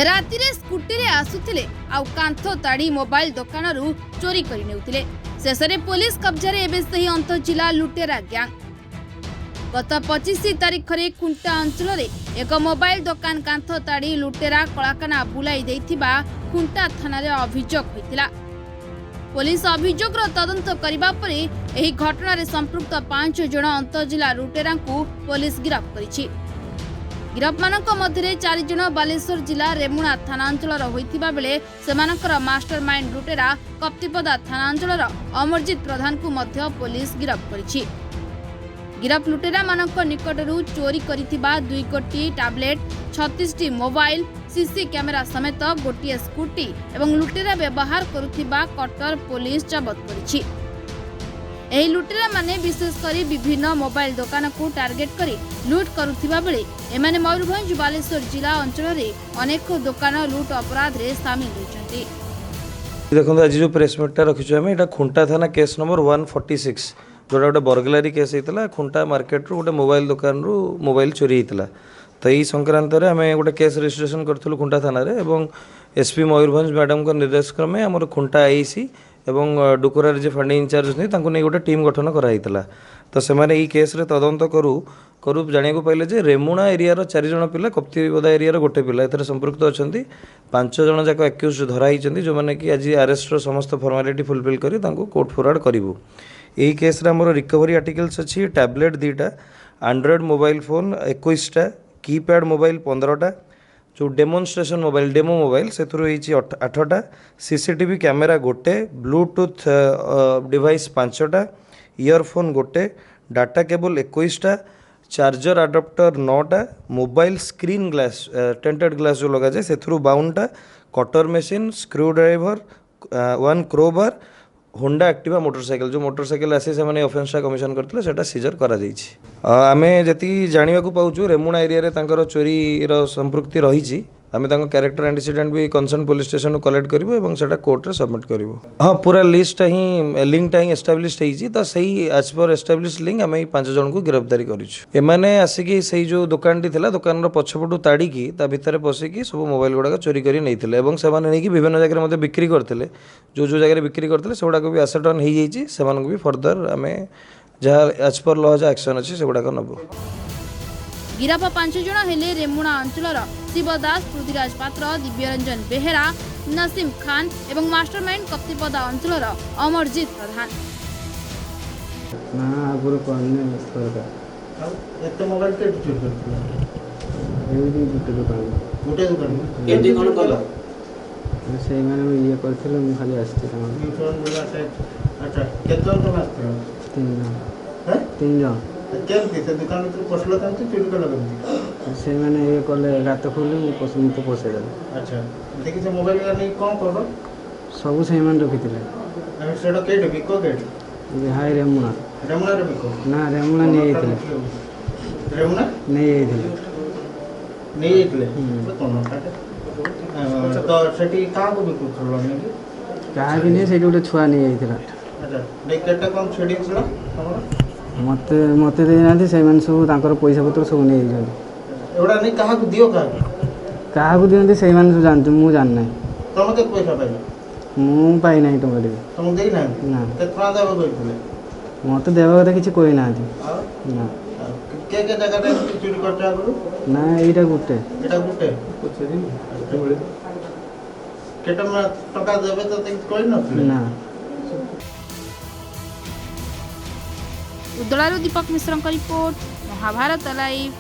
राति रे स्कूटी रे आसुथिले आउ कांथ ताड़ी मोबाइल दुकान चोरी करि नेउथिले। शेष रे पुलिस कब्जा रे एबे सही अंत जिला लुटेरा गैंग गत 25 तारीख रे खुंटा अंचल रे एक मोबाइल दुकान कांथ ताड़ी लुटेरा कलाकाना बुलाई देथिबा खुंटा थाना रे अभियोग होइतिला। पुलिस अभियोग रो तदंत करिबा परे एही घटना रे संपृक्त 5 जण अंत जिला लुटेरा को पुलिस गिरफ्त करिछि। गिरफ मानक मध्य 4 जण बालेश्वर जिला रेमुणा थानांचल होइतिबा बेले सेमानकर मास्टरमाइंड लुटेरा कप्तिपदा थानांचल अमरजीत प्रधान को मध्य पुलिस गिरफ करिछि। गिरफ लुटेरा मानक निकटरू चोरी करितिबा 2 कोटी टैबलेट 36 मोबाइल सीसी कैमेरा समेत गोटिए स्कूटी एवं लुटेरा व्यवहार करुथिबा कटर पुलिस जब्त करिछि। एही लुटेरा माने विशेष करी विभिन्न मोबाइल दुकान को टार्गेट करी लूट करुथिबा बेले एमाने मयूरभंज बालेश्वर जिला अंचल रे अनेक दुकान लूट अपराध रे शामिल होइछन्ति। देखो आज जो प्रेस मीटा रखिछु हमें एटा खुंटा थाना केस नंबर 146 जोटा गोटे बर्गलारी केस होता खुंटा मार्केट रू गोटे मोबाइल दुकान रू मोबाइल चोरी होता। तो यही संक्रांत में आम गोटे केस रजिस्ट्रेशन करूँ खुंटा थाना एवं एसपी मयूरभंज मैडम को निर्देश क्रमे आम खुंटा आईसी एवं डुकुरार जो फंडिंग इंचार्ज नहीं गोटे टीम गठन कराई। तो से केस रे तदंत करू जाना पाइले जे रेमुणा एरिया 4 जण पिला कप्तिपदा एरिया गोटे पिला एथरे संपृक्त अच्छा 5 जण जाक एक्यूज धराई जो मैंने कि आज अरेस्ट समस्त फॉर्मालिटी फुलफिल करी कोर्ट फॉरवर्ड करूँ। यही केस रे हमर रिकवरी आर्टिकल्स अच्छी टैबलेट 2टा एंड्रॉयड मोबाइल फोन 21टा कीपैड मोबाइल 15टा जो डेमोन्स्ट्रेशन मोबाइल डेमो मोबाइल से 8टा सीसीटीवी कैमेरा गोटे ब्लूटूथ डिवाइस 5टा ईयरफोन गोटे डाटा केबल 21टा चार्जर अडाप्टर 9टा mobile screen glass tinted glass जो लगा जाए से 52टा cutter machine screw driver 1 crowbar Honda Activa motorcycle जो मोटरसाइकिल आसी से ऑफेंस कमिशन करते सेटा सीजर करा जाइछि। आमे जति जानिबा को पाउछु रेमुणा एरिया रे तांकर चोरी रो संपृक्ति रहिछि। आमे तांको कैरेक्टर एंटीसीडेंट भी कंसर्न पुलिस स्टेशन को कलेक्ट करिवो एवं सेटा कोर्ट रे सबमिट करिवो। हां पूरा list he link he establish हेछि। तो सही एज पर एस्टैब्लिश लिंक आमे 5 जन को गिरफ्तारी करिछु। एमाने आसिकी सही जो दुकान टी थिला दुकान रो पछपटू ताड़ी की ता भितरे पसिकी सब मोबाइल गुडा चोरी करी नैथिले एवं सेमाने नै कि विभिन्न जगह मध्ये बिक्री करथिले जो जगह बिक्री करथिले सेगुडा को भी एसेट ऑन हेइ जाइछि। सेमान को भी फर्दर आमे जहा एज पर लॉ जा एक्शन अछि सेगुडा को नबो। गिरफ 5 जण हेले रेमुणा अंचलर शिवदास पृथ्वीराज पात्र दिव्यरंजन बेहेरा नसीम खान एवं मास्टरमाइंड कप्तिपदा अंचलर अमरजीत प्रधान। ना आगुर कोने सरका एते मोबाइल के चोरी करथिला एवडी दुकान केदी कोन कला से माने ये करथिले मु खाली आस्ति तमा न्यूट्रॉन बोला अच्छा केतो तो मास्टर 3 जण हैं 3 जण केमती से दुकान में पसलो था चोरी कला करती से माने ये कले रात खोली मु पसंद तो पोसे दे। अच्छा देखि से मोबाइल का नहीं कोन करबो सब से मान रखिथिले हम सेडो केड बिको केड ये हाय रेमुणा रे बिको ना रेमुणा नहीं आइथिले रेमुणा नहीं आइथिले नहीं आइथिले कोन काटे तो सेठी का को बिको करलो नहीं कहा भी नहीं सेठी गोटे छुआ नहीं आइथिला। अच्छा डेकेटा कोन छेडी छला हमर मते मते दे नाथि से मन सब तांकर पैसा पत्र सब नहीं जाय एवडा नहीं कहा को दियो कहा को दियंती से मन सब जानते मु जान नै तुम के पैसा पाइलो मु पाई नै टंका दे तुम देई ना ना केतना देबो कइले मते देबा कथा किछ कोइ नाथि ना के जगह रे चोरी करचा करू ना एटा गुटे केटा टका देबे तो कोइ न ना। उदलारू दीपक मिश्र रिपोर्ट महाभारत लाइव।